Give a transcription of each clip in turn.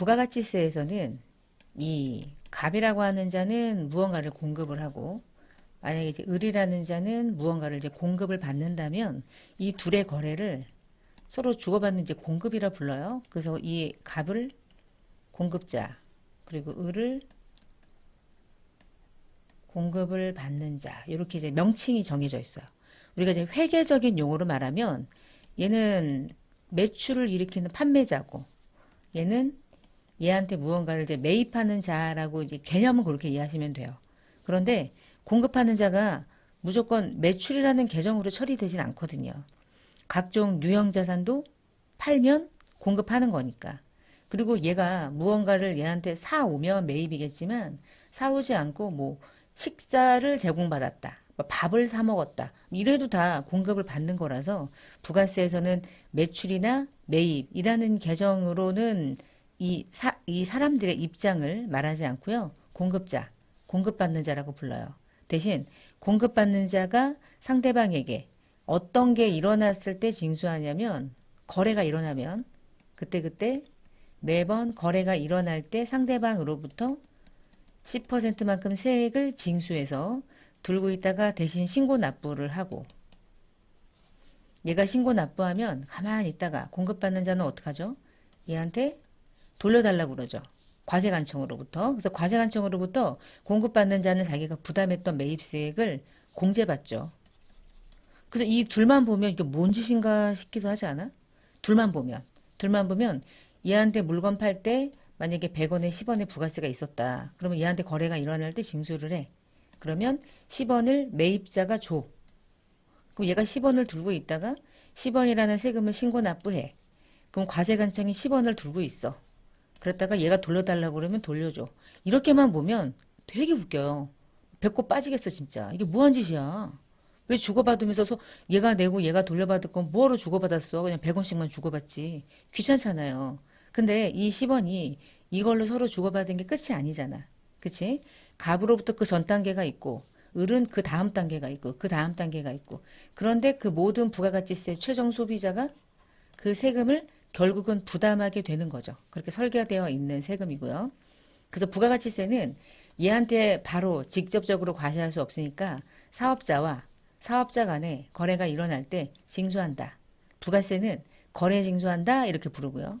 부가가치세에서는 이 갑이라고 하는 자는 무언가를 공급을 하고 만약에 이제 을이라는 자는 무언가를 이제 공급을 받는다면 이 둘의 거래를 서로 주고받는 이제 공급이라 불러요. 그래서 이 갑을 공급자 그리고 을을 공급을 받는 자 이렇게 이제 명칭이 정해져 있어요. 우리가 이제 회계적인 용어로 말하면 얘는 매출을 일으키는 판매자고 얘는 얘한테 무언가를 이제 매입하는 자라고 이제 개념은 그렇게 이해하시면 돼요. 그런데 공급하는 자가 무조건 매출이라는 계정으로 처리되진 않거든요. 각종 유형 자산도 팔면 공급하는 거니까. 그리고 얘가 무언가를 얘한테 사오면 매입이겠지만 사오지 않고 뭐 식사를 제공받았다. 뭐 밥을 사 먹었다. 이래도 다 공급을 받는 거라서 부가세에서는 매출이나 매입이라는 계정으로는 이 사람들의 입장을 말하지 않고요. 공급자, 공급받는 자라고 불러요. 대신 공급받는 자가 상대방에게 어떤 게 일어났을 때 징수하냐면 거래가 일어나면 그때그때 매번 거래가 일어날 때 상대방으로부터 10%만큼 세액을 징수해서 들고 있다가 대신 신고 납부를 하고 얘가 신고 납부하면 가만히 있다가 공급받는 자는 어떡하죠? 얘한테 돌려달라고 그러죠. 과세관청으로부터. 그래서 과세관청으로부터 공급받는 자는 자기가 부담했던 매입세액을 공제받죠. 그래서 이 둘만 보면 이게 뭔 짓인가 싶기도 하지 않아? 둘만 보면 얘한테 물건 팔 때 만약에 100원에 10원의 부가세가 있었다. 그러면 얘한테 거래가 일어날 때 징수를 해. 그러면 10원을 매입자가 줘. 그럼 얘가 10원을 들고 있다가 10원이라는 세금을 신고 납부해. 그럼 과세관청이 10원을 들고 있어. 그랬다가 얘가 돌려달라고 그러면 돌려줘. 이렇게만 보면 되게 웃겨요. 배꼽 빠지겠어 진짜. 이게 뭐한 짓이야. 왜 주고받으면서 얘가 내고 얘가 돌려받을 건 뭐하러 주고받았어. 그냥 100원씩만 주고받지. 귀찮잖아요. 근데 이 10원이 이걸로 서로 주고받은 게 끝이 아니잖아. 그치? 갑으로부터 그 전 단계가 있고 을은 그 다음 단계가 있고 그 다음 단계가 있고 그런데 그 모든 부가가치세 최종 소비자가 그 세금을 결국은 부담하게 되는 거죠. 그렇게 설계되어 있는 세금이고요. 그래서 부가가치세는 얘한테 바로 직접적으로 과세할 수 없으니까 사업자와 사업자 간에 거래가 일어날 때 징수한다. 부가세는 거래 징수한다 이렇게 부르고요.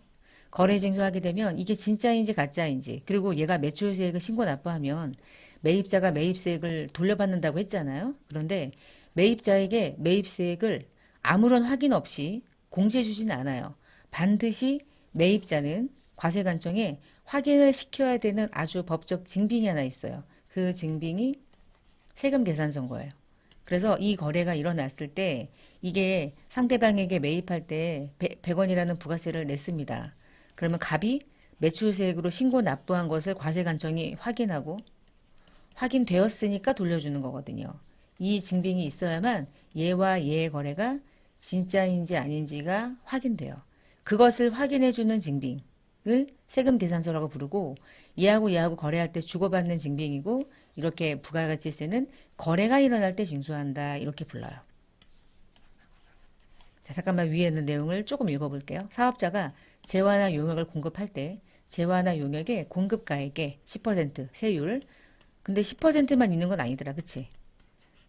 거래 징수하게 되면 이게 진짜인지 가짜인지 그리고 얘가 매출세액을 신고 납부하면 매입자가 매입세액을 돌려받는다고 했잖아요. 그런데 매입자에게 매입세액을 아무런 확인 없이 공지해 주지는 않아요. 반드시 매입자는 과세관청에 확인을 시켜야 되는 아주 법적 증빙이 하나 있어요. 그 증빙이 세금 계산서인 거예요. 그래서 이 거래가 일어났을 때 이게 상대방에게 매입할 때 100원이라는 부가세를 냈습니다. 그러면 갑이 매출세액으로 신고 납부한 것을 과세관청이 확인하고 확인되었으니까 돌려주는 거거든요. 이 증빙이 있어야만 얘와 얘의 거래가 진짜인지 아닌지가 확인돼요. 그것을 확인해주는 증빙을 세금 계산서라고 부르고 얘하고 거래할 때 주고받는 증빙이고 이렇게 부가가치세는 거래가 일어날 때 징수한다 이렇게 불러요. 자, 잠깐만 위에 있는 내용을 조금 읽어볼게요. 사업자가 재화나 용역을 공급할 때 재화나 용역의 공급가액의 10% 세율 근데 10%만 있는 건 아니더라. 그치?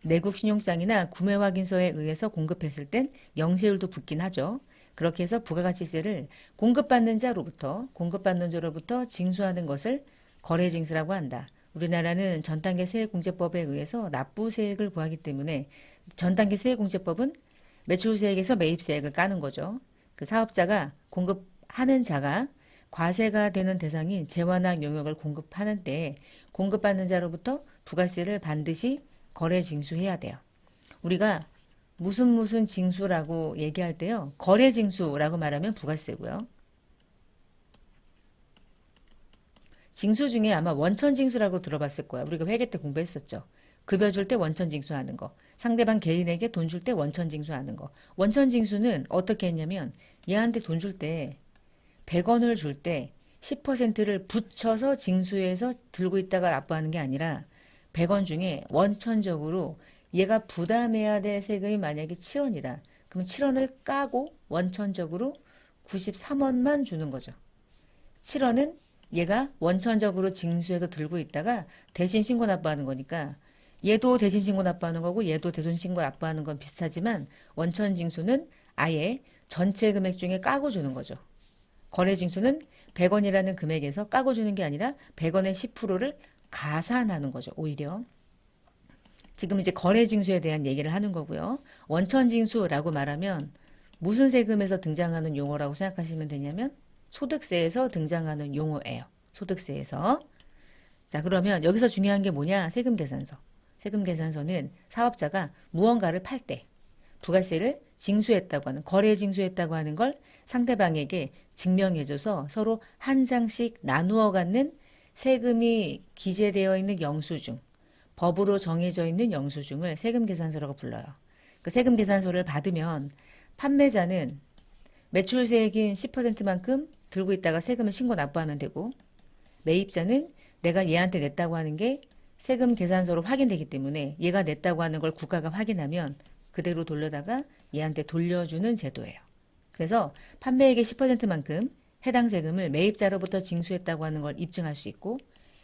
내국 신용장이나 구매 확인서에 의해서 공급했을 땐 영세율도 붙긴 하죠. 그렇게 해서 부가가치세를 공급받는 자로부터 징수하는 것을 거래징수라고 한다. 우리나라는 전단계 세액공제법에 의해서 납부세액을 구하기 때문에 전단계 세액공제법은 매출세액에서 매입세액을 까는 거죠. 그 사업자가 공급하는 자가 과세가 되는 대상인 재화나 용역을 공급하는 때 공급받는 자로부터 부가세를 반드시 거래 징수해야 돼요. 우리가 무슨 징수라고 얘기할 때요. 거래 징수라고 말하면 부가세고요. 징수 중에 아마 원천 징수라고 들어봤을 거야. 우리가 회계 때 공부했었죠. 급여 줄 때 원천 징수하는 거. 상대방 개인에게 돈 줄 때 원천 징수하는 거. 원천 징수는 어떻게 했냐면 얘한테 돈 줄 때 100원을 줄 때 10%를 붙여서 징수해서 들고 있다가 납부하는 게 아니라 100원 중에 원천적으로 얘가 부담해야 될 세금이 만약에 7원이다. 그러면 7원을 까고 원천적으로 93원만 주는 거죠. 7원은 얘가 원천적으로 징수해서 들고 있다가 대신 신고 납부하는 거니까 얘도 대신 신고 납부하는 거고 얘도 대신 신고 납부하는 건 비슷하지만 원천 징수는 아예 전체 금액 중에 까고 주는 거죠. 거래 징수는 100원이라는 금액에서 까고 주는 게 아니라 100원의 10%를 가산하는 거죠. 오히려. 지금 이제 거래 징수에 대한 얘기를 하는 거고요. 원천 징수라고 말하면 무슨 세금에서 등장하는 용어라고 생각하시면 되냐면 소득세에서 등장하는 용어예요. 소득세에서. 자, 그러면 여기서 중요한 게 뭐냐? 세금 계산서. 세금 계산서는 사업자가 무언가를 팔 때 부가세를 징수했다고 하는, 거래 징수했다고 하는 걸 상대방에게 증명해줘서 서로 한 장씩 나누어 갖는 세금이 기재되어 있는 영수증, 법으로 정해져 있는 영수증을 세금 계산서라고 불러요. 그 세금 계산서를 받으면 판매자는 매출세액인 10%만큼 들고 있다가 세금을 신고 납부하면 되고, 매입자는 내가 얘한테 냈다고 하는 게 세금 계산서로 확인되기 때문에 얘가 냈다고 하는 걸 국가가 확인하면 그대로 돌려다가 얘한테 돌려주는 제도예요. 그래서 판매액의 10%만큼 해당 세금을 매입자로부터 징수했다고 하는 걸 입증할 수 있고,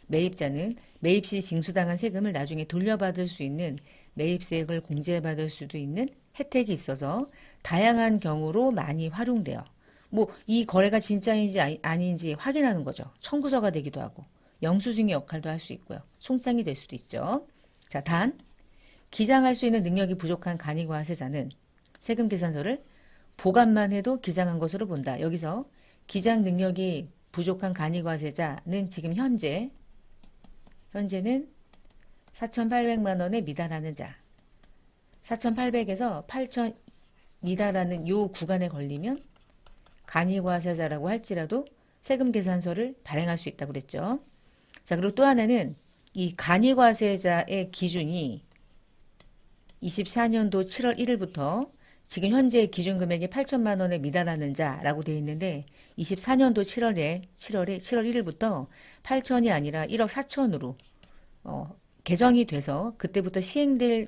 매입자는 매입 시 징수당한 세금을 나중에 돌려받을 수 있는 매입세액을 공제받을 수도 있는 혜택이 있어서 다양한 경우로 많이 활용돼요. 뭐 이 거래가 진짜인지 아닌지 확인하는 거죠. 청구서가 되기도 하고 영수증의 역할도 할 수 있고요. 송장이 될 수도 있죠. 자, 단 기장할 수 있는 능력이 부족한 간이과세자는 세금 계산서를 보관만 해도 기장한 것으로 본다. 여기서 기장 능력이 부족한 간이과세자는 지금 현재는 4,800만 원에 미달하는 자. 4,800에서 8,000 미달하는 요 구간에 걸리면 간이과세자라고 할지라도 세금 계산서를 발행할 수 있다고 그랬죠. 자, 그리고 또 하나는 이 간이과세자의 기준이 24년도 7월 1일부터 지금 현재 기준 금액이 8천만 원에 미달하는 자라고 되어 있는데 24년도 7월 1일부터 8천이 아니라 1억 4천으로 개정이 돼서 그때부터 시행될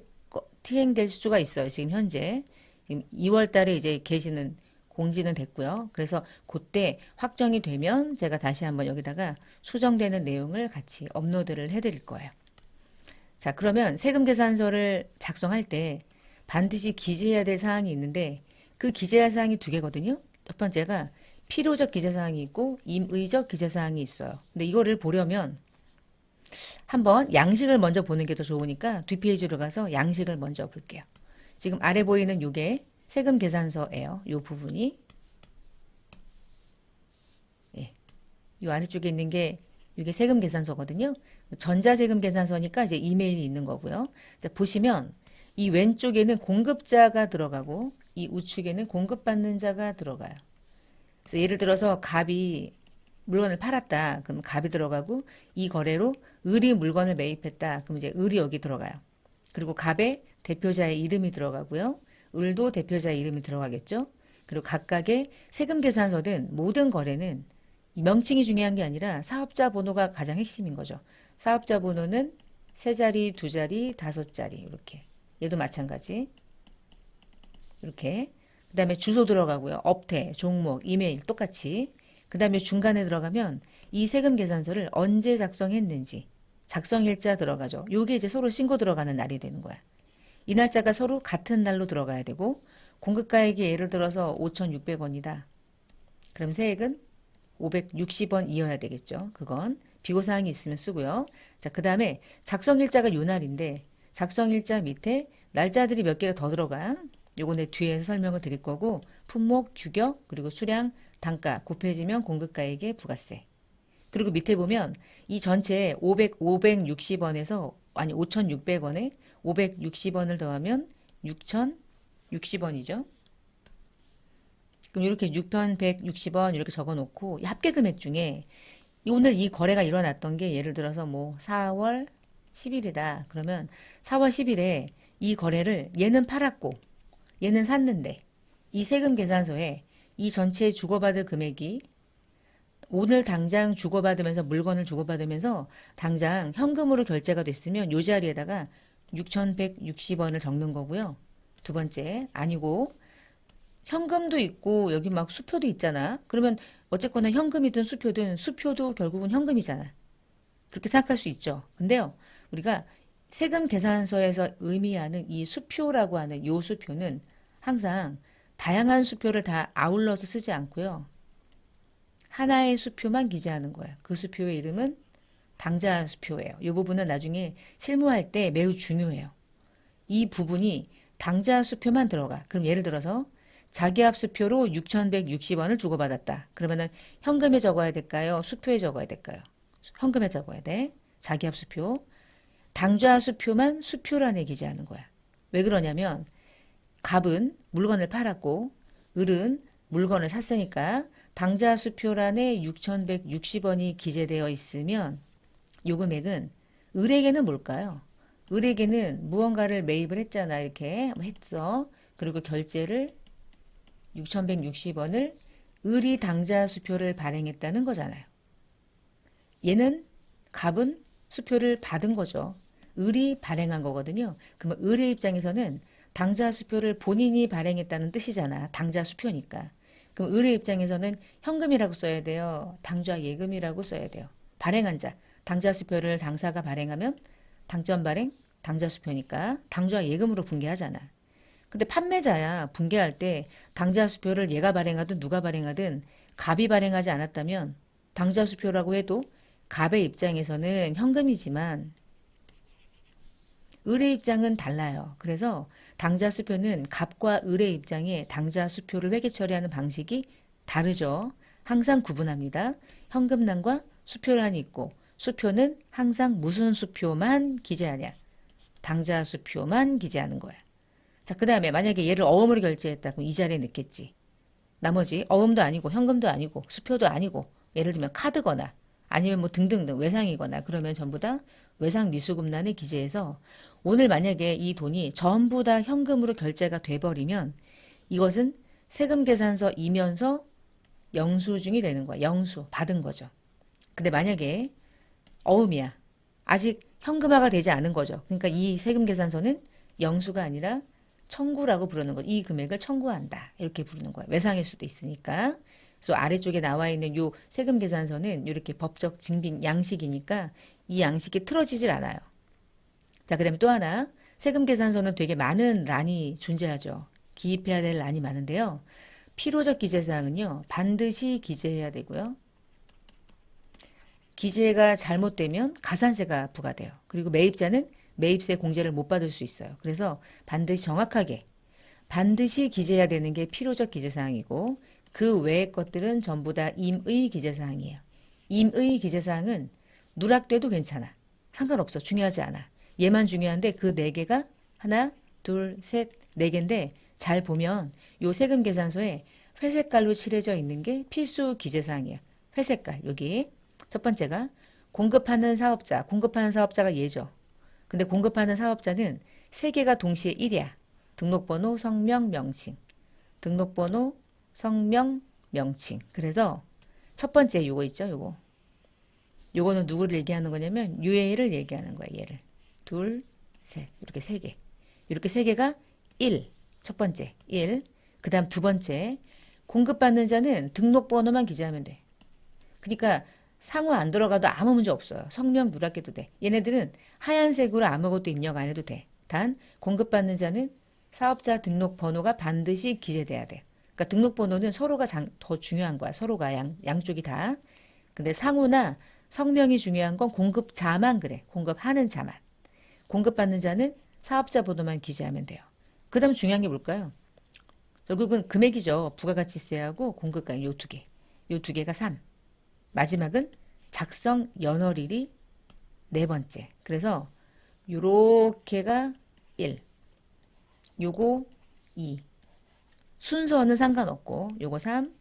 수가 있어요. 지금 현재 지금 2월 달에 이제 계시는 공지는 됐고요. 그래서 그때 확정이 되면 제가 다시 한번 여기다가 수정되는 내용을 같이 업로드를 해드릴 거예요. 자, 그러면 세금 계산서를 작성할 때 반드시 기재해야 될 사항이 있는데 그 기재할 사항이 두 개거든요. 첫 번째가 필요적 기재사항이 있고 임의적 기재사항이 있어요. 근데 이거를 보려면 한번 양식을 먼저 보는 게 더 좋으니까 뒷페이지로 가서 양식을 먼저 볼게요. 지금 아래 보이는 요게 세금 계산서예요. 요 부분이. 예. 요 아래쪽에 있는 게 이게 세금 계산서거든요. 전자세금 계산서니까 이제 이메일이 있는 거고요. 자, 보시면 이 왼쪽에는 공급자가 들어가고 이 우측에는 공급받는 자가 들어가요. 그래서 예를 들어서 갑이 물건을 팔았다. 그럼 갑이 들어가고 이 거래로 을이 물건을 매입했다. 그럼 이제 을이 여기 들어가요. 그리고 갑의 대표자의 이름이 들어가고요. 을도 대표자의 이름이 들어가겠죠. 그리고 각각의 세금 계산서든 모든 거래는 이 명칭이 중요한 게 아니라 사업자 번호가 가장 핵심인 거죠. 사업자 번호는 세 자리, 두 자리, 다섯 자리 이렇게. 얘도 마찬가지. 이렇게. 그 다음에 주소 들어가고요. 업태, 종목, 이메일 똑같이. 그 다음에 중간에 들어가면 이 세금 계산서를 언제 작성했는지 작성일자 들어가죠. 요게 이제 서로 신고 들어가는 날이 되는 거야. 이 날짜가 서로 같은 날로 들어가야 되고 공급가액이 예를 들어서 5,600원이다. 그럼 세액은 560원이어야 되겠죠. 그건 비고사항이 있으면 쓰고요. 자, 그 다음에 작성일자가 요 날인데 작성일자 밑에 날짜들이 몇 개가 더 들어가. 요거 내 뒤에서 설명을 드릴 거고 품목, 규격, 그리고 수량, 단가 곱해지면 공급가액의 부가세. 그리고 밑에 보면 이 전체 560원에서 아니 5,600원에 560원을 더하면 6,060원이죠. 그럼 이렇게 6,160원 이렇게 적어놓고 이 합계 금액 중에 오늘 이 거래가 일어났던 게 예를 들어서 뭐 4월 10일이다. 그러면 4월 10일에 이 거래를 얘는 팔았고 얘는 샀는데 이 세금 계산서에 이 전체 주고받을 금액이 오늘 당장 주고받으면서 물건을 주고받으면서 당장 현금으로 결제가 됐으면 이 자리에다가 6,160원을 적는 거고요. 두 번째 아니고 현금도 있고 여기 막 수표도 있잖아. 그러면 어쨌거나 현금이든 수표든 수표도 결국은 현금이잖아. 그렇게 생각할 수 있죠. 근데요, 우리가 세금 계산서에서 의미하는 이 수표라고 하는 요 수표는 항상 다양한 수표를 다 아울러서 쓰지 않고요. 하나의 수표만 기재하는 거예요. 그 수표의 이름은 당좌 수표예요. 이 부분은 나중에 실무할 때 매우 중요해요. 이 부분이 당좌 수표만 들어가. 그럼 예를 들어서 자기압 수표로 6,160원을 주고받았다. 그러면은 현금에 적어야 될까요? 수표에 적어야 될까요? 현금에 적어야 돼. 자기압 수표. 당좌 수표만 수표란에 기재하는 거야. 왜 그러냐면 갑은 물건을 팔았고 을은 물건을 샀으니까 당좌 수표란에 6,160원이 기재되어 있으면 요 금액은 을에게는 뭘까요? 을에게는 무언가를 매입을 했잖아. 이렇게 했어. 그리고 결제를 6,160원을 을이 당좌 수표를 발행했다는 거잖아요. 얘는 갑은 수표를 받은 거죠. 을이 발행한 거거든요. 그러면 을의 입장에서는 당좌 수표를 본인이 발행했다는 뜻이잖아. 당좌 수표니까. 그럼 을의 입장에서는 현금이라고 써야 돼요. 당좌 예금이라고 써야 돼요. 발행한 자. 당좌 수표를 당사가 발행하면 당점 발행, 당좌 수표니까 당좌 예금으로 분개하잖아. 근데 판매자야 분개할 때 당좌 수표를 얘가 발행하든 누가 발행하든 갑이 발행하지 않았다면 당좌 수표라고 해도 갑의 입장에서는 현금이지만 을의 입장은 달라요. 그래서 당좌 수표는 갑과 을의 입장에 당좌 수표를 회계 처리하는 방식이 다르죠. 항상 구분합니다. 현금란과 수표란이 있고 수표는 항상 무슨 수표만 기재하냐? 당좌 수표만 기재하는 거야. 자, 그 다음에 만약에 얘를 어음으로 결제했다. 그럼 이 자리에 넣겠지. 나머지 어음도 아니고 현금도 아니고 수표도 아니고 예를 들면 카드거나 아니면 뭐 등등등 외상이거나 그러면 전부 다 외상 미수금란에 기재해서 오늘 만약에 이 돈이 전부 다 현금으로 결제가 돼버리면 이것은 세금 계산서이면서 영수증이 되는 거야. 영수 받은 거죠. 근데 만약에 어음이야. 아직 현금화가 되지 않은 거죠. 그러니까 이 세금 계산서는 영수가 아니라 청구라고 부르는 거. 이 금액을 청구한다. 이렇게 부르는 거예요. 외상일 수도 있으니까. 그래서 아래쪽에 나와 있는 요 세금 계산서는 이렇게 법적 증빙 양식이니까 이 양식이 틀어지질 않아요. 자, 그다음에 또 하나. 세금 계산서는 되게 많은 란이 존재하죠. 기입해야 될 란이 많은데요. 필요적 기재사항은요. 반드시 기재해야 되고요. 기재가 잘못되면 가산세가 부과돼요. 그리고 매입자는 매입세 공제를 못 받을 수 있어요. 그래서 반드시 정확하게 반드시 기재해야 되는 게 필요적 기재사항이고 그 외의 것들은 전부 다 임의 기재사항이에요. 임의 기재사항은 누락돼도 괜찮아. 상관없어. 중요하지 않아. 얘만 중요한데 그 네 개가 하나, 둘, 셋, 네 개인데 잘 보면 요 세금 계산서에 회색깔로 칠해져 있는 게 필수 기재사항이에요. 회색깔 여기. 첫 번째가 공급하는 사업자. 공급하는 사업자가 얘죠. 근데 공급하는 사업자는 세 개가 동시에 1이야. 등록번호, 성명, 명칭. 등록번호, 성명, 명칭. 그래서 첫 번째 요거 있죠. 요거. 요거는 누구를 얘기하는 거냐면 얘를 얘기하는 거야. 얘를. 둘, 셋. 이렇게 세 개. 이렇게 세 개가 1. 첫 번째. 1. 그 다음 두 번째. 공급받는 자는 등록번호만 기재하면 돼. 그러니까 상호 안 들어가도 아무 문제 없어요. 성명 누락해도 돼. 얘네들은 하얀색으로 아무것도 입력 안 해도 돼. 단 공급받는 자는 사업자 등록번호가 반드시 기재돼야 돼. 그러니까 등록번호는 서로가 더 중요한 거야. 서로가 양쪽이 다. 근데 상호나 성명이 중요한 건 공급자만 그래. 공급하는 자만. 공급받는 자는 사업자 번호만 기재하면 돼요. 그 다음 중요한 게 뭘까요? 결국은 금액이죠. 부가가치세하고 공급가액 요 두 개. 요 두 개가 3. 마지막은 작성 연월일이 네 번째. 그래서 요렇게가 1. 요거 2. 순서는 상관없고 요거 3.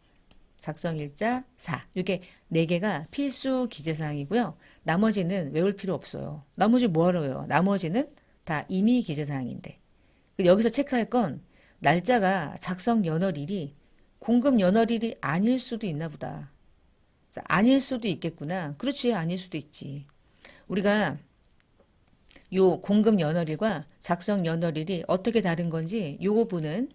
작성일자 4. 요게 네 개가 필수 기재사항이고요. 나머지는 외울 필요 없어요. 나머지 뭐하러 외워? 나머지는 다 임의 기재사항인데. 여기서 체크할 건 날짜가 작성 연월일이 공급 연월일이 아닐 수도 있나 보다. 아닐 수도 있겠구나. 그렇지, 아닐 수도 있지. 우리가 요 공급 연월일과 작성 연월일이 어떻게 다른 건지 요 부분은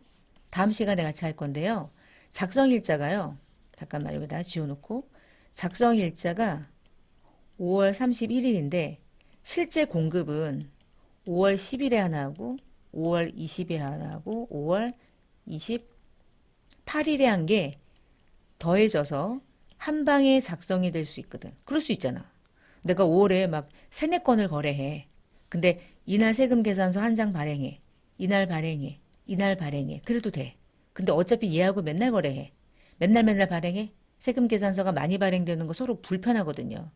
다음 시간에 같이 할 건데요. 작성 일자가요. 잠깐만 여기다 지워놓고 작성일자가 5월 31일인데 실제 공급은 5월 10일에 하나 하고 5월 20일에 하나 하고 5월 28일에 한 게 더해져서 한 방에 작성이 될 수 있거든. 그럴 수 있잖아. 내가 5월에 막 3, 4건을 거래해. 근데 이날 세금 계산서 한 장 발행해. 이날 발행해. 이날 발행해. 그래도 돼. 근데 어차피 얘하고 맨날 거래해. 맨날 발행해. 세금 계산서가 많이 발행되는 거 서로 불편하거든요.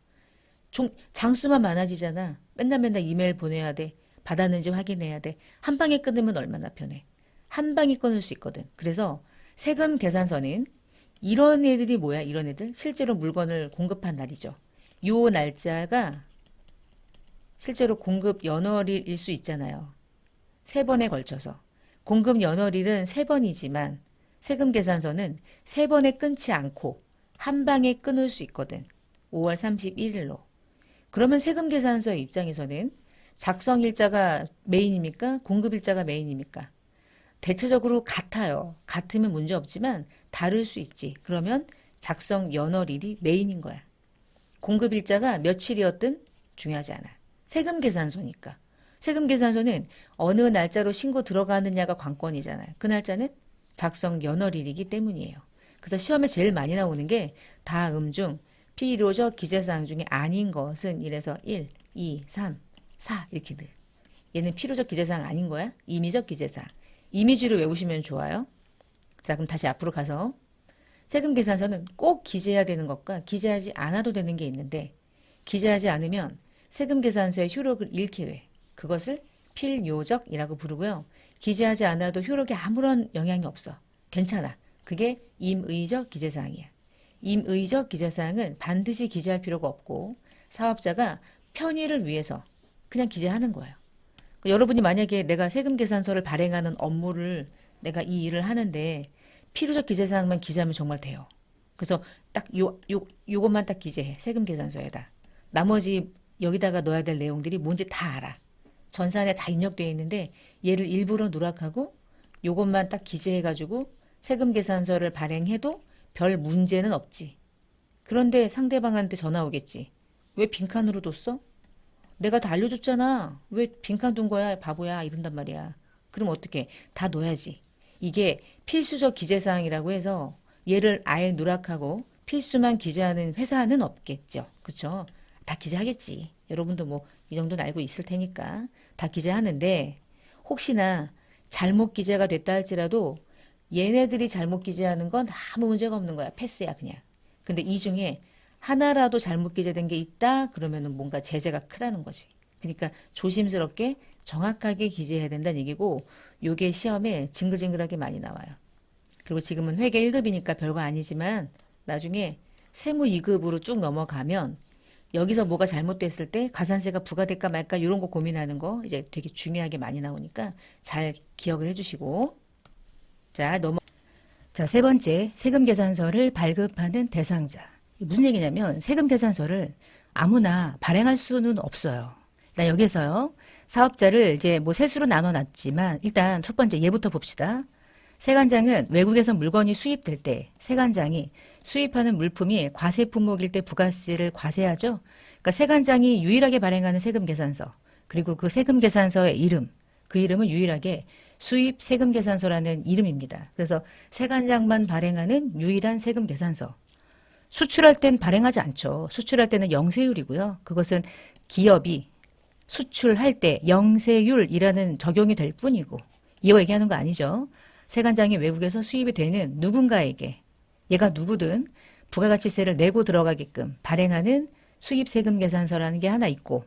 장수만 많아지잖아. 맨날 이메일 보내야 돼. 받았는지 확인해야 돼. 한 방에 끊으면 얼마나 편해. 한 방에 끊을 수 있거든. 그래서 세금 계산서는 이런 애들이 뭐야? 이런 애들? 실제로 물건을 공급한 날이죠. 요 날짜가 실제로 공급 연월일 수 있잖아요. 3번에 걸쳐서. 공급 연월일은 3번이지만 세금 계산서는 3번에 끊지 않고 한 방에 끊을 수 있거든. 5월 31일로. 그러면 세금 계산서 입장에서는 작성 일자가 메인입니까? 공급 일자가 메인입니까? 대체적으로 같아요. 같으면 문제 없지만 다를 수 있지. 그러면 작성 연월일이 메인인 거야. 공급 일자가 며칠이었든 중요하지 않아. 세금 계산서니까. 세금 계산서는 어느 날짜로 신고 들어가느냐가 관건이잖아요. 그 날짜는 작성 연월일이기 때문이에요. 그래서 시험에 제일 많이 나오는 게 다음 중 필요적 기재사항 중에 아닌 것은 이래서 1, 2, 3, 4 이렇게 돼. 얘는 필요적 기재사항 아닌 거야? 임의적 기재사항. 이미지로 외우시면 좋아요. 자, 그럼 다시 앞으로 가서 세금 계산서는 꼭 기재해야 되는 것과 기재하지 않아도 되는 게 있는데 기재하지 않으면 세금 계산서의 효력을 잃게 돼. 그것을 필요적이라고 부르고요. 기재하지 않아도 효력에 아무런 영향이 없어. 괜찮아. 그게 임의적 기재사항이야. 임의적 기재사항은 반드시 기재할 필요가 없고 사업자가 편의를 위해서 그냥 기재하는 거예요. 여러분이 만약에 내가 세금 계산서를 발행하는 업무를 내가 이 일을 하는데 필요적 기재사항만 기재하면 정말 돼요. 그래서 딱 요것만 딱 기재해. 세금 계산서에다. 나머지 여기다가 넣어야 될 내용들이 뭔지 다 알아. 전산에 다 입력되어 있는데 얘를 일부러 누락하고 요것만 딱 기재해가지고 세금 계산서를 발행해도 별 문제는 없지. 그런데 상대방한테 전화 오겠지. 왜 빈칸으로 뒀어? 내가 다 알려줬잖아. 왜 빈칸 둔 거야? 바보야. 이런단 말이야. 그럼 어떻게? 다 넣어야지. 이게 필수적 기재사항이라고 해서 얘를 아예 누락하고 필수만 기재하는 회사는 없겠죠. 그쵸? 다 기재하겠지. 여러분도 뭐 이 정도는 알고 있을 테니까 다 기재하는데 혹시나 잘못 기재가 됐다 할지라도 얘네들이 잘못 기재하는 건 아무 문제가 없는 거야. 패스야 그냥. 근데 이 중에 하나라도 잘못 기재된 게 있다 그러면은 뭔가 제재가 크다는 거지. 그러니까 조심스럽게 정확하게 기재해야 된다는 얘기고 요게 시험에 징글징글하게 많이 나와요. 그리고 지금은 회계 1급이니까 별거 아니지만 나중에 세무 2급으로 쭉 넘어가면 여기서 뭐가 잘못됐을 때 가산세가 부과될까 말까 이런 거 고민하는 거 이제 되게 중요하게 많이 나오니까 잘 기억을 해주시고 자, 세 번째 세금 계산서를 발급하는 대상자. 무슨 얘기냐면 세금 계산서를 아무나 발행할 수는 없어요. 일단 여기에서요. 사업자를 이제 뭐 세수로 나눠 놨지만 일단 첫 번째 얘부터 봅시다. 세관장은 외국에서 물건이 수입될 때 세관장이 수입하는 물품이 과세 품목일 때 부가세를 과세하죠. 그러니까 세관장이 유일하게 발행하는 세금 계산서 그리고 그 세금 계산서의 이름 그 이름은 유일하게 수입 세금 계산서라는 이름입니다. 그래서 세관장만 발행하는 유일한 세금 계산서. 수출할 땐 발행하지 않죠. 수출할 때는 영세율이고요. 그것은 기업이 수출할 때 영세율이라는 적용이 될 뿐이고 이거 얘기하는 거 아니죠. 세관장이 외국에서 수입이 되는 누군가에게 얘가 누구든 부가가치세를 내고 들어가게끔 발행하는 수입세금 계산서라는 게 하나 있고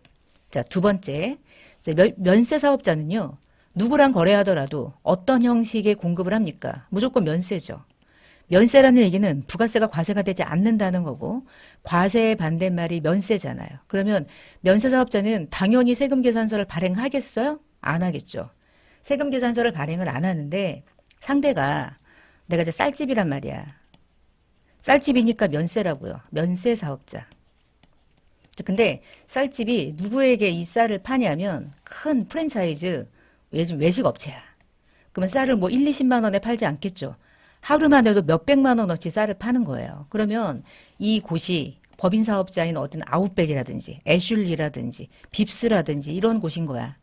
자, 두 번째 면세 사업자는요. 누구랑 거래하더라도 어떤 형식의 공급을 합니까? 무조건 면세죠. 면세라는 얘기는 부가세가 과세가 되지 않는다는 거고 과세의 반대말이 면세잖아요. 그러면 면세 사업자는 당연히 세금 계산서를 발행하겠어요? 안 하겠죠. 세금 계산서를 발행을 안 하는데 상대가 내가 이제 쌀집이란 말이야. 쌀집이니까 면세라고요. 면세 사업자. 근데 쌀집이 누구에게 이 쌀을 파냐면 큰 프랜차이즈 요즘 외식업체야. 그러면 쌀을 뭐 1, 20만 원에 팔지 않겠죠. 하루만 해도 몇백만 원어치 쌀을 파는 거예요. 그러면 이 곳이 법인 사업자인 어떤 아웃백이라든지 애슐리라든지 빕스라든지 이런 곳인 거야.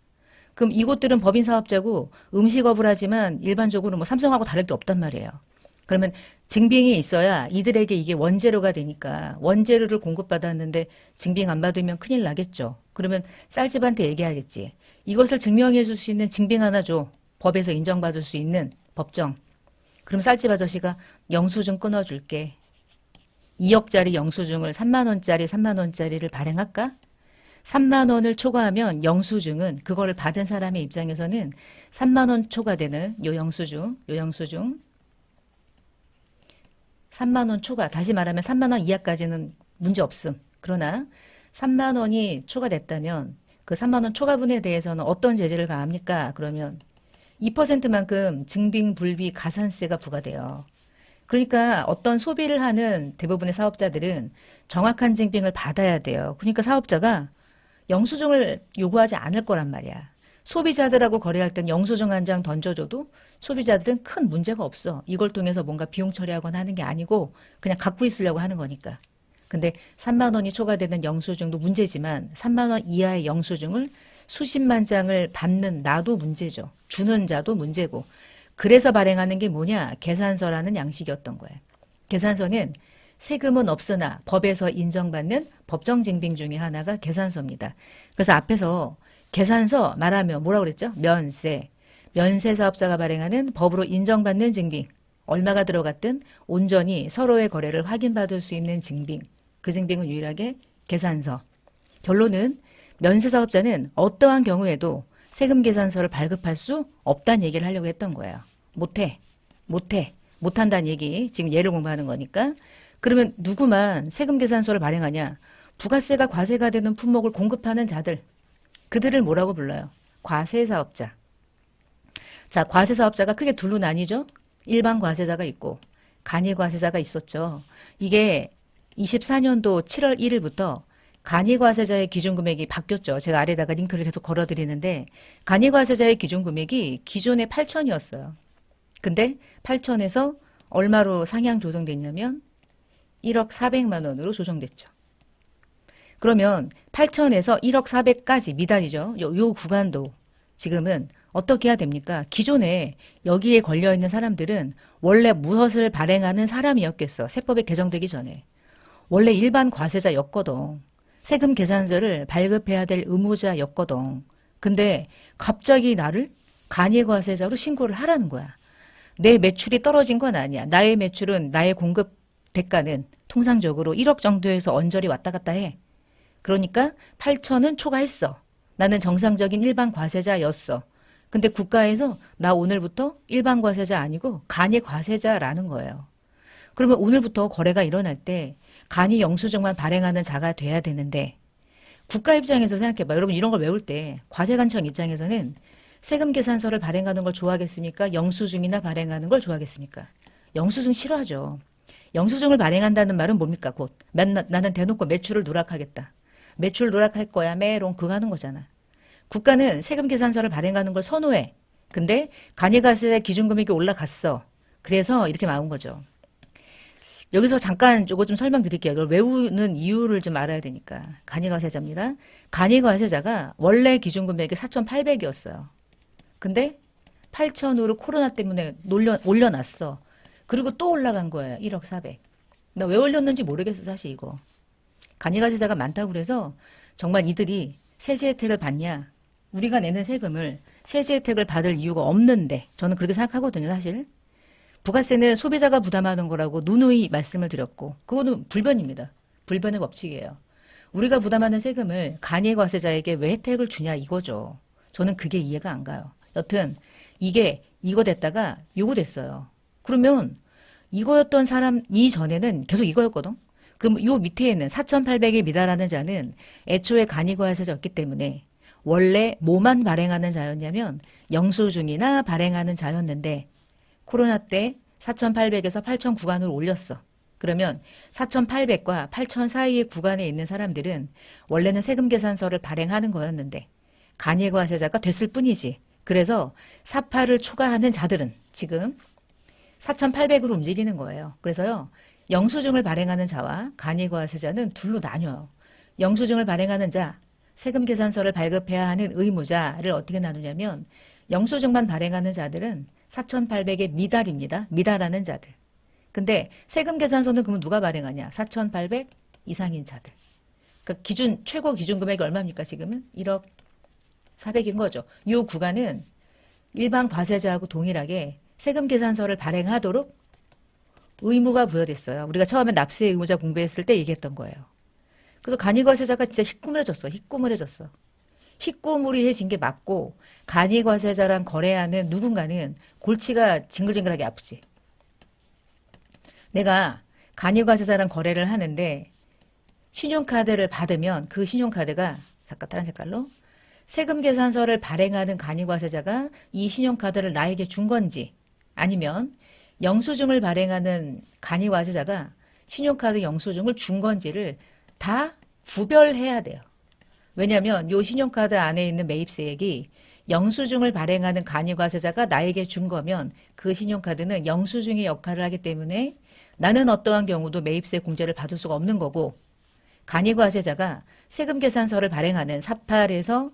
그럼 이곳들은 법인 사업자고 음식업을 하지만 일반적으로 뭐 삼성하고 다를 게 없단 말이에요. 그러면 증빙이 있어야 이들에게 이게 원재료가 되니까 원재료를 공급받았는데 증빙 안 받으면 큰일 나겠죠. 그러면 쌀집한테 얘기하겠지. 이것을 증명해 줄 수 있는 증빙 하나 줘. 법에서 인정받을 수 있는 법정. 그럼 쌀집 아저씨가 영수증 끊어줄게. 2억짜리 영수증을 3만 원짜리 3만 원짜리를 발행할까? 3만 원을 초과하면 영수증은 그거를 받은 사람의 입장에서는 3만 원 초과되는 요 영수증 3만 원 초과, 다시 말하면 3만 원 이하까지는 문제 없음. 그러나 3만 원이 초과됐다면 그 3만 원 초과분에 대해서는 어떤 제재를 가합니까? 그러면 2%만큼 증빙불비 가산세가 부과돼요. 그러니까 어떤 소비를 하는 대부분의 사업자들은 정확한 증빙을 받아야 돼요. 그러니까 사업자가 영수증을 요구하지 않을 거란 말이야. 소비자들하고 거래할 땐 영수증 한 장 던져줘도 소비자들은 큰 문제가 없어. 이걸 통해서 뭔가 비용 처리하거나 하는 게 아니고 그냥 갖고 있으려고 하는 거니까. 근데 3만 원이 초과되는 영수증도 문제지만 3만 원 이하의 영수증을 수십만 장을 받는 나도 문제죠. 주는 자도 문제고. 그래서 발행하는 게 뭐냐? 계산서라는 양식이었던 거예요. 계산서는 세금은 없으나 법에서 인정받는 법정 증빙 중에 하나가 계산서입니다. 그래서 앞에서 계산서 말하면 뭐라고 그랬죠? 면세. 면세 사업자가 발행하는 법으로 인정받는 증빙. 얼마가 들어갔든 온전히 서로의 거래를 확인받을 수 있는 증빙. 그 증빙은 유일하게 계산서. 결론은 면세 사업자는 어떠한 경우에도 세금 계산서를 발급할 수 없다는 얘기를 하려고 했던 거예요. 못한다는 얘기. 지금 예를 공부하는 거니까. 그러면 누구만 세금 계산서를 발행하냐? 부가세가 과세가 되는 품목을 공급하는 자들. 그들을 뭐라고 불러요? 과세사업자. 자, 과세사업자가 크게 둘로 나뉘죠. 일반 과세자가 있고 간이과세자가 있었죠. 이게 24년도 7월 1일부터 간이과세자의 기준금액이 바뀌었죠. 제가 아래다가 링크를 계속 걸어드리는데 간이과세자의 기준금액이 기존에 8천이었어요. 근데 8천에서 얼마로 상향 조정됐냐면 1억 4백만 원으로 조정됐죠. 그러면 8천에서 1억 4백까지 미달이죠. 요 구간도 지금은 어떻게 해야 됩니까? 기존에 여기에 걸려있는 사람들은 원래 무엇을 발행하는 사람이었겠어. 세법이 개정되기 전에. 원래 일반 과세자였거든. 세금 계산서를 발급해야 될 의무자였거든. 근데 갑자기 나를 간이과세자로 신고를 하라는 거야. 내 매출이 떨어진 건 아니야. 나의 매출은 나의 공급 대가는 통상적으로 1억 정도에서 언저리 왔다 갔다 해. 그러니까 8천은 초과했어. 나는 정상적인 일반 과세자였어. 근데 국가에서 나 오늘부터 일반 과세자 아니고 간이 과세자라는 거예요. 그러면 오늘부터 거래가 일어날 때 간이 영수증만 발행하는 자가 돼야 되는데 국가 입장에서 생각해봐. 여러분 이런 걸 외울 때 과세관청 입장에서는 세금 계산서를 발행하는 걸 좋아하겠습니까? 영수증이나 발행하는 걸 좋아하겠습니까? 영수증 싫어하죠. 영수증을 발행한다는 말은 뭡니까? 곧 나는 대놓고 매출을 누락하겠다. 매출 누락할 거야 메롱 그거 하는 거잖아. 국가는 세금 계산서를 발행하는 걸 선호해. 근데 간이과세 기준금액이 올라갔어. 그래서 이렇게 나온 거죠. 여기서 잠깐 이거 좀 설명드릴게요. 이걸 외우는 이유를 좀 알아야 되니까. 간이과세자입니다. 간이과세자가 원래 기준금액이 4,800이었어요. 근데 8,000으로 코로나 때문에 올려놨어. 그리고 또 올라간 거예요. 1억 4백. 나 왜 올렸는지 모르겠어 사실 이거. 간이과세자가 많다고 그래서 정말 이들이 세제 혜택을 받냐. 우리가 내는 세금을 세제 혜택을 받을 이유가 없는데 저는 그렇게 생각하거든요 사실. 부가세는 소비자가 부담하는 거라고 누누이 말씀을 드렸고 그거는 불변입니다. 불변의 법칙이에요. 우리가 부담하는 세금을 간이과세자에게 왜 혜택을 주냐 이거죠. 저는 그게 이해가 안 가요. 여튼 이게 이거 됐다가 요거 됐어요. 그러면 이거였던 사람 이전에는 계속 이거였거든. 그럼 요 밑에 있는 4,800에 미달하는 자는 애초에 간이과세자였기 때문에 원래 뭐만 발행하는 자였냐면 영수증이나 발행하는 자였는데 코로나 때 4,800에서 8,000 구간으로 올렸어. 그러면 4,800과 8,000 사이의 구간에 있는 사람들은 원래는 세금 계산서를 발행하는 거였는데 간이과세자가 됐을 뿐이지. 그래서 사파를 초과하는 자들은 지금 4,800으로 움직이는 거예요. 그래서요. 영수증을 발행하는 자와 간이과세자는 둘로 나뉘어요. 영수증을 발행하는 자, 세금계산서를 발급해야 하는 의무자를 어떻게 나누냐면 영수증만 발행하는 자들은 4,800에 미달입니다. 미달하는 자들. 근데 세금계산서는 그러면 누가 발행하냐? 4,800 이상인 자들. 그러니까 최고 기준 금액이 얼마입니까? 지금은 1억 400인 거죠. 이 구간은 일반 과세자하고 동일하게 세금계산서를 발행하도록 의무가 부여됐어요. 우리가 처음에 납세 의무자 공부했을 때 얘기했던 거예요. 그래서 간이과세자가 진짜 희꾸무려졌어. 희꾸무려졌어. 희꾸무리해진 게 맞고 간이과세자랑 거래하는 누군가는 골치가 징글징글하게 아프지. 내가 간이과세자랑 거래를 하는데 신용카드를 받으면 그 신용카드가 잠깐 다른 색깔로 세금계산서를 발행하는 간이과세자가 이 신용카드를 나에게 준 건지 아니면 영수증을 발행하는 간이과세자가 신용카드 영수증을 준 건지를 다 구별해야 돼요. 왜냐하면 이 신용카드 안에 있는 매입세액이 영수증을 발행하는 간이과세자가 나에게 준 거면 그 신용카드는 영수증의 역할을 하기 때문에 나는 어떠한 경우도 매입세 공제를 받을 수가 없는 거고 간이과세자가 세금계산서를 발행하는 48에서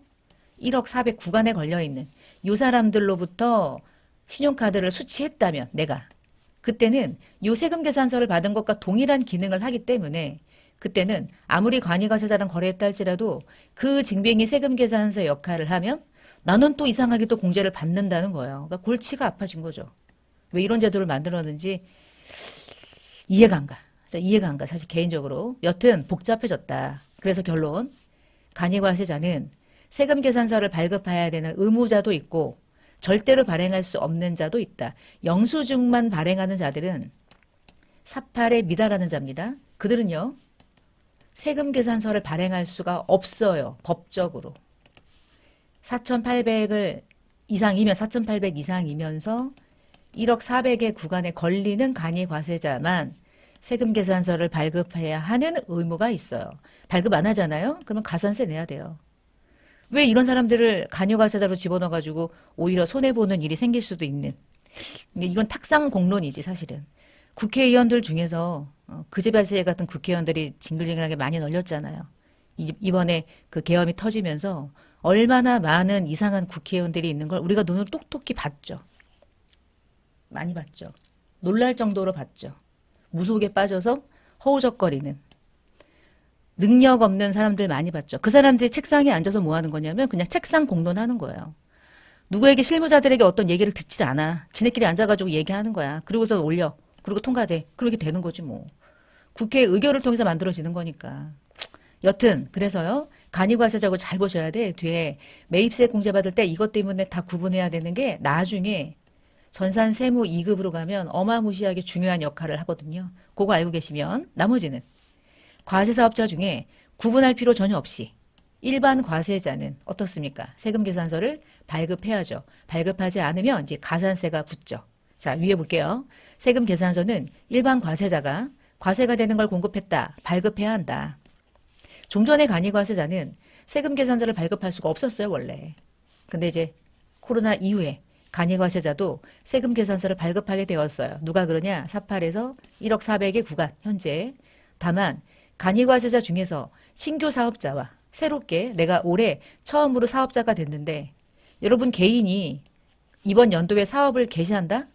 1억 400 구간에 걸려있는 이 사람들로부터 신용카드를 수취했다면 내가 그때는 이 세금계산서를 받은 것과 동일한 기능을 하기 때문에 그때는 아무리 간이과세자랑 거래했다 할지라도 그 증빙이 세금계산서 역할을 하면 나는 또 이상하게 또 공제를 받는다는 거예요. 그러니까 골치가 아파진 거죠. 왜 이런 제도를 만들었는지 이해가 안 가. 이해가 안 가. 사실 개인적으로. 여튼 복잡해졌다. 그래서 결론. 간이과세자는 세금계산서를 발급해야 되는 의무자도 있고 절대로 발행할 수 없는 자도 있다. 영수증만 발행하는 자들은 48에 미달하는 자입니다. 그들은요. 세금계산서를 발행할 수가 없어요. 법적으로. 4,800을 이상이면 4,800 이상이면서 1억 400의 구간에 걸리는 간이과세자만 세금계산서를 발급해야 하는 의무가 있어요. 발급 안 하잖아요? 그러면 가산세 내야 돼요. 왜 이런 사람들을 간이과세자로 집어넣어가지고 오히려 손해보는 일이 생길 수도 있는. 이건 탁상 공론이지 사실은. 국회의원들 중에서 그제발세 같은 국회의원들이 징글징글하게 많이 널렸잖아요. 이번에 그 계엄이 터지면서 얼마나 많은 이상한 국회의원들이 있는 걸 우리가 눈을 똑똑히 봤죠. 많이 봤죠. 놀랄 정도로 봤죠. 무속에 빠져서 허우적거리는 능력 없는 사람들 많이 봤죠. 그 사람들이 책상에 앉아서 뭐 하는 거냐면 그냥 책상 공론하는 거예요. 누구에게 실무자들에게 어떤 얘기를 듣지 않아. 지네끼리 앉아가지고 얘기하는 거야. 그리고서 올려. 그리고 통과돼. 그렇게 되는 거지 뭐. 국회 의결을 통해서 만들어지는 거니까. 여튼 그래서요. 간이과세자고 잘 보셔야 돼. 뒤에 매입세 공제 받을 때 이것 때문에 다 구분해야 되는 게 나중에 전산세무 2급으로 가면 어마무시하게 중요한 역할을 하거든요. 그거 알고 계시면 나머지는 과세사업자 중에 구분할 필요 전혀 없이 일반 과세자는 어떻습니까? 세금계산서를 발급해야죠. 발급하지 않으면 이제 가산세가 붙죠. 자, 위에 볼게요. 세금계산서는 일반 과세자가 과세가 되는 걸 공급했다. 발급해야 한다. 종전의 간이과세자는 세금계산서를 발급할 수가 없었어요, 원래. 근데 이제 코로나 이후에 간이과세자도 세금계산서를 발급하게 되었어요. 누가 그러냐? 48에서 1억 400의 구간, 현재. 다만 간이과세자 중에서 신규 사업자와 새롭게 내가 올해 처음으로 사업자가 됐는데 여러분 개인이 이번 연도에 사업을 개시한다?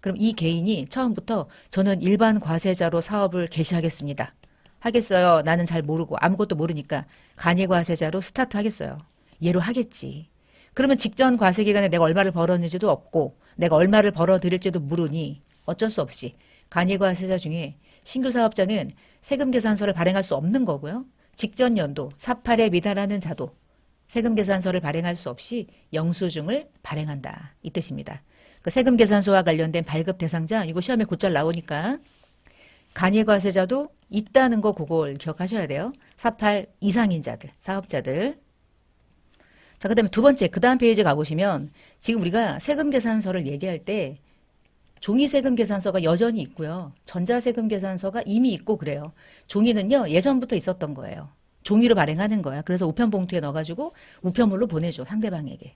그럼 이 개인이 처음부터 저는 일반 과세자로 사업을 개시하겠습니다. 하겠어요. 나는 잘 모르고 아무것도 모르니까 간이과세자로 스타트 하겠어요. 얘로 하겠지. 그러면 직전 과세 기간에 내가 얼마를 벌었는지도 없고 내가 얼마를 벌어들일지도 모르니 어쩔 수 없이 간이과세자 중에 신규 사업자는 세금계산서를 발행할 수 없는 거고요. 직전 연도 48에 미달하는 자도 세금계산서를 발행할 수 없이 영수증을 발행한다. 이 뜻입니다. 그 세금계산서와 관련된 발급 대상자 이거 시험에 곧잘 나오니까 간이과세자도 있다는 거 그걸 기억하셔야 돼요. 48 이상인 자들, 사업자들. 자, 그 다음에 두 번째, 그 다음 페이지 가보시면 지금 우리가 세금계산서를 얘기할 때 종이 세금계산서가 여전히 있고요. 전자세금계산서가 이미 있고 그래요. 종이는요, 예전부터 있었던 거예요. 종이로 발행하는 거야. 그래서 우편봉투에 넣어가지고 우편물로 보내줘, 상대방에게.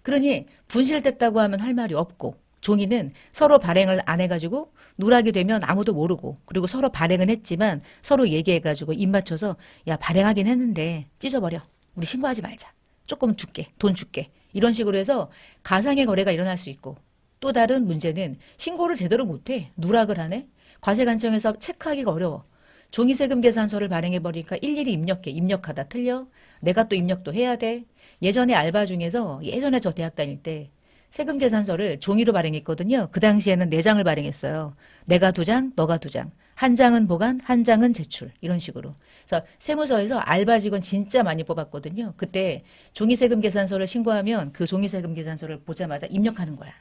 그러니 분실됐다고 하면 할 말이 없고 종이는 서로 발행을 안 해가지고 누락이 되면 아무도 모르고 그리고 서로 발행은 했지만 서로 얘기해가지고 입 맞춰서 야 발행하긴 했는데 찢어버려. 우리 신고하지 말자. 조금 줄게. 돈 줄게. 이런 식으로 해서 가상의 거래가 일어날 수 있고 또 다른 문제는 신고를 제대로 못해. 누락을 하네. 과세관청에서 체크하기가 어려워. 종이세금 계산서를 발행해버리니까 일일이 입력해. 입력하다 틀려. 내가 또 입력도 해야 돼. 예전에 알바 중에서 예전에 저 대학 다닐 때 세금 계산서를 종이로 발행했거든요. 그 당시에는 4장을 발행했어요. 내가 2장, 너가 2장. 한 장은 보관, 한 장은 제출. 이런 식으로. 그래서 세무서에서 알바 직원 진짜 많이 뽑았거든요. 그때 종이세금 계산서를 신고하면 그 종이세금 계산서를 보자마자 입력하는 거야.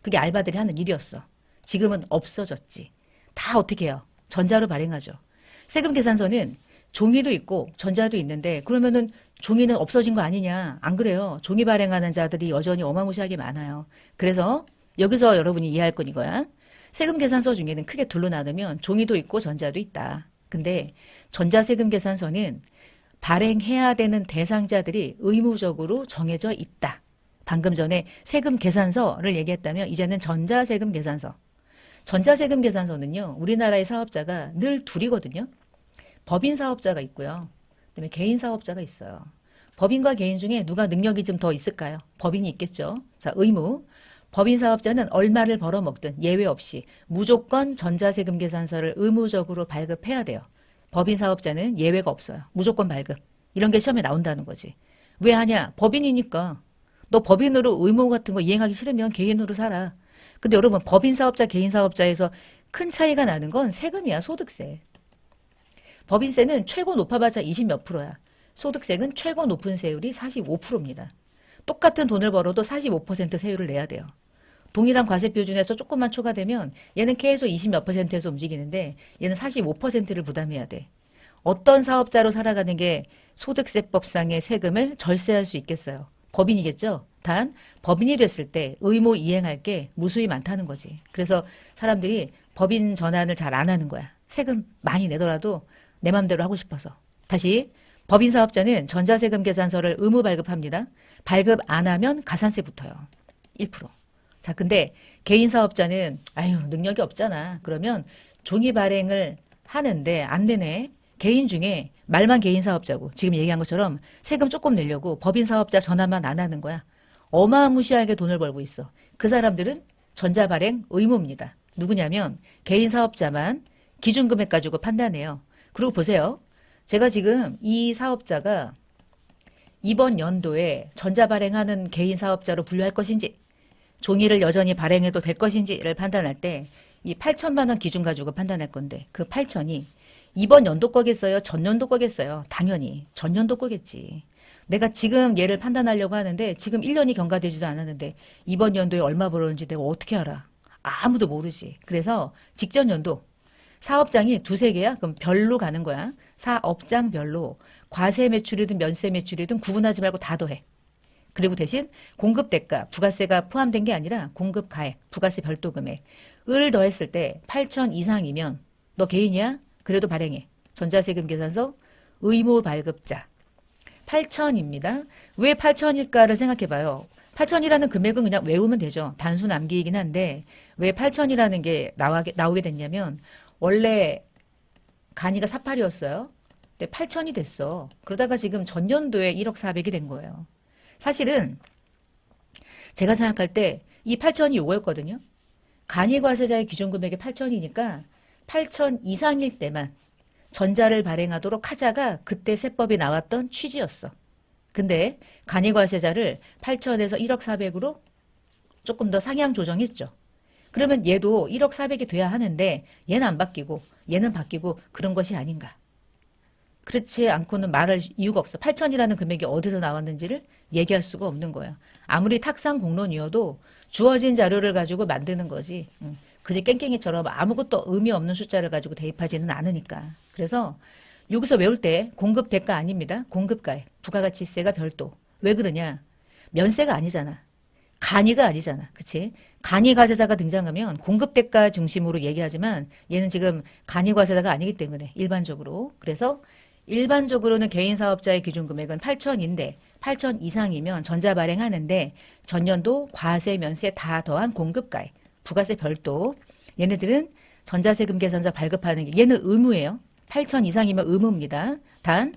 그게 알바들이 하는 일이었어. 지금은 없어졌지. 다 어떻게 해요? 전자로 발행하죠. 세금 계산서는 종이도 있고 전자도 있는데 그러면은 종이는 없어진 거 아니냐. 안 그래요. 종이 발행하는 자들이 여전히 어마무시하게 많아요. 그래서 여기서 여러분이 이해할 건 이거야. 세금 계산서 중에는 크게 둘로 나누면 종이도 있고 전자도 있다. 근데 전자세금 계산서는 발행해야 되는 대상자들이 의무적으로 정해져 있다. 방금 전에 세금 계산서를 얘기했다면 이제는 전자세금 계산서. 전자세금 계산서는요. 우리나라의 사업자가 늘 둘이거든요. 법인 사업자가 있고요. 그다음에 개인 사업자가 있어요. 법인과 개인 중에 누가 능력이 좀 더 있을까요? 법인이 있겠죠. 자, 의무. 법인 사업자는 얼마를 벌어먹든 예외 없이 무조건 전자세금 계산서를 의무적으로 발급해야 돼요. 법인 사업자는 예외가 없어요. 무조건 발급. 이런 게 시험에 나온다는 거지. 왜 하냐? 법인이니까. 너 법인으로 의무 같은 거 이행하기 싫으면 개인으로 살아. 근데 여러분 법인 사업자, 개인 사업자에서 큰 차이가 나는 건 세금이야. 소득세. 법인세는 최고 높아봤자 20 몇 프로야. 소득세는 최고 높은 세율이 45%입니다. 똑같은 돈을 벌어도 45% 세율을 내야 돼요. 동일한 과세 표준에서 조금만 초과되면 얘는 계속 20 몇 %에서 움직이는데 얘는 45%를 부담해야 돼. 어떤 사업자로 살아가는 게 소득세법상의 세금을 절세할 수 있겠어요? 법인이겠죠? 단 법인이 됐을 때 의무 이행할 게 무수히 많다는 거지. 그래서 사람들이 법인 전환을 잘 안 하는 거야. 세금 많이 내더라도 내 맘대로 하고 싶어서. 다시 법인 사업자는 전자세금 계산서를 의무 발급합니다. 발급 안 하면 가산세 붙어요. 1%. 자, 근데 개인 사업자는 아유 능력이 없잖아. 그러면 종이 발행을 하는데 안 되네. 개인 중에 말만 개인 사업자고 지금 얘기한 것처럼 세금 조금 내려고 법인 사업자 전환만 안 하는 거야. 어마무시하게 돈을 벌고 있어. 그 사람들은 전자 발행 의무입니다. 누구냐면 개인 사업자만 기준금액 가지고 판단해요. 그리고 보세요. 제가 지금 이 사업자가 이번 연도에 전자 발행하는 개인 사업자로 분류할 것인지 종이를 여전히 발행해도 될 것인지를 판단할 때 이 8천만 원 기준 가지고 판단할 건데 그 8천이 이번 연도 거겠어요? 전년도 거겠어요? 당연히 전년도 거겠지. 내가 지금 얘를 판단하려고 하는데 지금 1년이 경과되지도 않았는데 이번 연도에 얼마 벌었는지 내가 어떻게 알아? 아무도 모르지. 그래서 직전 연도 사업장이 2-3개야? 그럼 별로 가는 거야. 사업장별로 과세 매출이든 면세 매출이든 구분하지 말고 다 더해. 그리고 대신 공급 대가, 부가세가 포함된 게 아니라 공급 가액, 부가세 별도 금액을 더했을 때 8천 이상이면 너 개인이야? 그래도 발행해. 전자세금 계산서 의무 발급자. 8천입니다. 왜 8천일까를 생각해 봐요. 8천이라는 금액은 그냥 외우면 되죠. 단순 암기이긴 한데 왜 8천이라는 게 나오게 됐냐면 원래 간이가 48이었어요. 근데 8천이 됐어. 그러다가 지금 전년도에 1억 4백이 된 거예요. 사실은 제가 생각할 때 이 8천이 요거였거든요. 간이과세자의 기준금액이 8천이니까 8천 이상일 때만 전자를 발행하도록 하자가 그때 세법이 나왔던 취지였어. 근데 간이과세자를 8천에서 1억 4백으로 조금 더 상향 조정했죠. 그러면 얘도 1억 4백이 돼야 하는데 얘는 안 바뀌고 얘는 바뀌고 그런 것이 아닌가. 그렇지 않고는 말할 이유가 없어. 8천이라는 금액이 어디서 나왔는지를 얘기할 수가 없는 거야. 아무리 탁상 공론이어도 주어진 자료를 가지고 만드는 거지. 그지 깽깽이처럼 아무것도 의미 없는 숫자를 가지고 대입하지는 않으니까. 그래서 여기서 외울 때 공급 대가 아닙니다. 공급가액, 부가가치세가 별도. 왜 그러냐? 면세가 아니잖아. 간이가 아니잖아. 그치? 간이과세자가 등장하면 공급 대가 중심으로 얘기하지만 얘는 지금 간이과세자가 아니기 때문에 일반적으로. 그래서 일반적으로는 개인 사업자의 기준 금액은 8천인데 8천 이상이면 전자 발행하는데 전년도 과세, 면세 다 더한 공급가액, 부가세 별도. 얘네들은 전자세금 계산서 발급하는 게 얘는 의무예요. 8천 이상이면 의무입니다. 단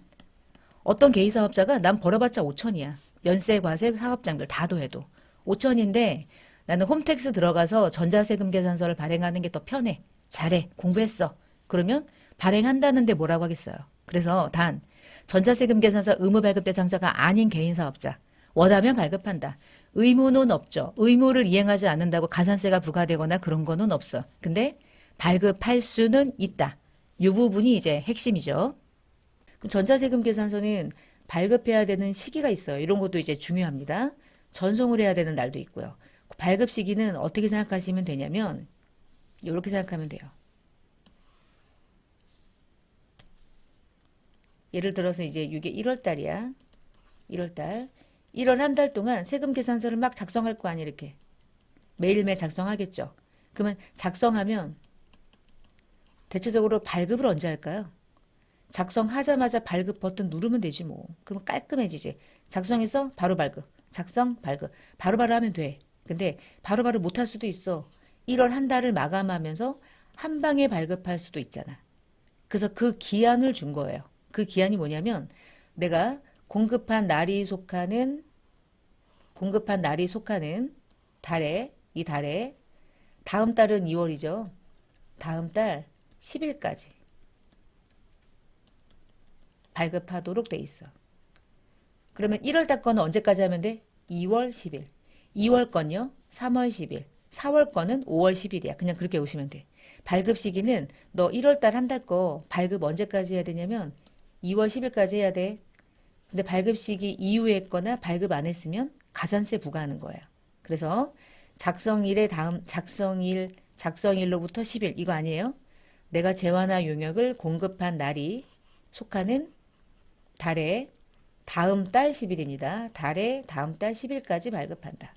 어떤 개인사업자가 난 벌어봤자 5천이야. 면세, 과세, 사업장들 다 더해도 5천인데 나는 홈택스 들어가서 전자세금 계산서를 발행하는 게 더 편해. 잘해. 공부했어. 그러면 발행한다는데 뭐라고 하겠어요. 그래서 단 전자세금 계산서 의무 발급 대상자가 아닌 개인사업자 원하면 발급한다. 의무는 없죠. 의무를 이행하지 않는다고 가산세가 부과되거나 그런 거는 없어. 근데 발급할 수는 있다. 이 부분이 이제 핵심이죠. 그럼 전자세금 계산서는 발급해야 되는 시기가 있어요. 이런 것도 이제 중요합니다. 전송을 해야 되는 날도 있고요. 발급 시기는 어떻게 생각하시면 되냐면 이렇게 생각하면 돼요. 예를 들어서 이제 이게 1월 달이야. 1월 달. 1월 한 달 동안 세금 계산서를 막 작성할 거 아니야, 이렇게. 매일매일 작성하겠죠. 그러면 작성하면 대체적으로 발급을 언제 할까요? 작성하자마자 발급 버튼 누르면 되지 뭐. 그러면 깔끔해지지. 작성해서 바로 발급. 작성, 발급. 바로바로 하면 돼. 근데 바로바로 못할 수도 있어. 1월 한 달을 마감하면서 한 방에 발급할 수도 있잖아. 그래서 그 기한을 준 거예요. 그 기한이 뭐냐면 내가 공급한 날이 속하는 달에, 이 달에 다음 달은 2월이죠. 다음 달 10일까지 발급하도록 돼 있어. 그러면 1월 달 거는 언제까지 하면 돼? 2월 10일. 2월 건요? 3월 10일. 4월 거는 5월 10일이야. 그냥 그렇게 오시면 돼. 발급 시기는 너 1월 달 한 달 거 발급 언제까지 해야 되냐면 2월 10일까지 해야 돼. 근데 발급 시기 이후에 했거나 발급 안 했으면 가산세 부과하는 거예요. 그래서 작성일로부터 10일 이거 아니에요? 내가 재화나 용역을 공급한 날이 속하는 달에 다음 달 10일입니다. 달에 다음 달 10일까지 발급한다.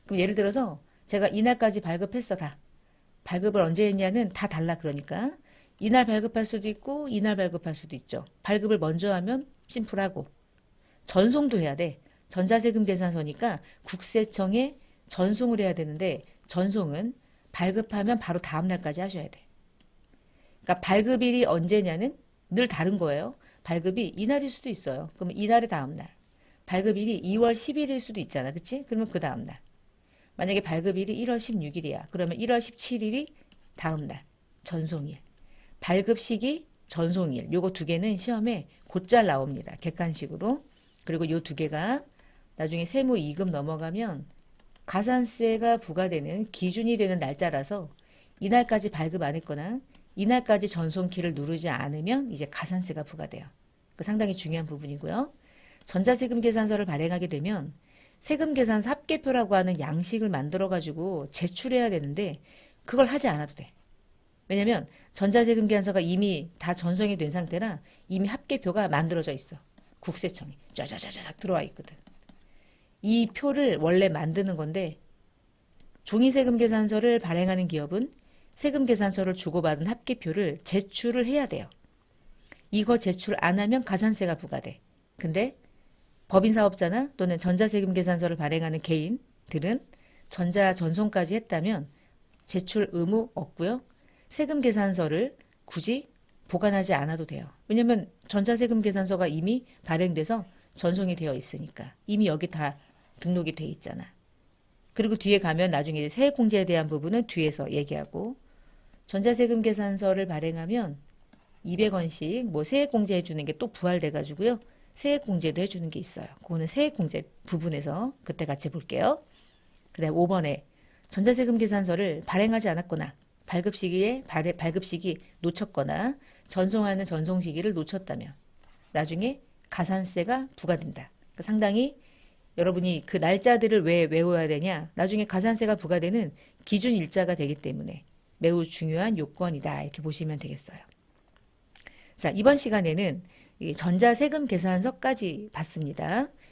그럼 예를 들어서 제가 이날까지 발급했어 다. 발급을 언제 했냐는 다 달라 그러니까. 이날 발급할 수도 있고 이날 발급할 수도 있죠. 발급을 먼저 하면 심플하고 전송도 해야 돼. 전자세금 계산서니까 국세청에 전송을 해야 되는데 전송은 발급하면 바로 다음 날까지 하셔야 돼. 그러니까 발급일이 언제냐는 늘 다른 거예요. 발급이 이날일 수도 있어요. 그러면 이날의 다음 날. 발급일이 2월 10일일 수도 있잖아. 그치? 그러면 그 다음 날. 만약에 발급일이 1월 16일이야. 그러면 1월 17일이 다음 날. 전송일. 발급 시기, 전송일. 요거 두 개는 시험에 곧잘 나옵니다. 객관식으로. 그리고 요 두 개가 나중에 세무 2급 넘어가면 가산세가 부과되는 기준이 되는 날짜라서 이날까지 발급 안 했거나 이날까지 전송키를 누르지 않으면 이제 가산세가 부과돼요. 상당히 중요한 부분이고요. 전자세금 계산서를 발행하게 되면 세금 계산서 합계표라고 하는 양식을 만들어 가지고 제출해야 되는데 그걸 하지 않아도 돼. 왜냐면 전자세금 계산서가 이미 다 전송이 된 상태라 이미 합계표가 만들어져 있어. 국세청이 짜자자자작 들어와 있거든. 이 표를 원래 만드는 건데 종이세금 계산서를 발행하는 기업은 세금 계산서를 주고받은 합계표를 제출을 해야 돼요. 이거 제출 안 하면 가산세가 부과돼. 근데 법인사업자나 또는 전자세금 계산서를 발행하는 개인들은 전자 전송까지 했다면 제출 의무 없고요. 세금 계산서를 굳이 보관하지 않아도 돼요. 왜냐면 전자세금 계산서가 이미 발행돼서 전송이 되어 있으니까. 이미 여기 다 등록이 돼 있잖아. 그리고 뒤에 가면 나중에 세액공제에 대한 부분은 뒤에서 얘기하고 전자세금 계산서를 발행하면 200원씩 뭐 세액공제 해주는 게 또 부활돼 가지고요. 세액공제도 해주는 게 있어요. 그거는 세액공제 부분에서 그때 같이 볼게요. 그 다음 5번에 전자세금 계산서를 발행하지 않았거나 발급 시기 놓쳤거나 전송하는 전송 시기를 놓쳤다면 나중에 가산세가 부과된다. 그러니까 상당히 여러분이 그 날짜들을 왜 외워야 되냐? 나중에 가산세가 부과되는 기준 일자가 되기 때문에 매우 중요한 요건이다. 이렇게 보시면 되겠어요. 자, 이번 시간에는 이 전자세금 계산서까지 봤습니다.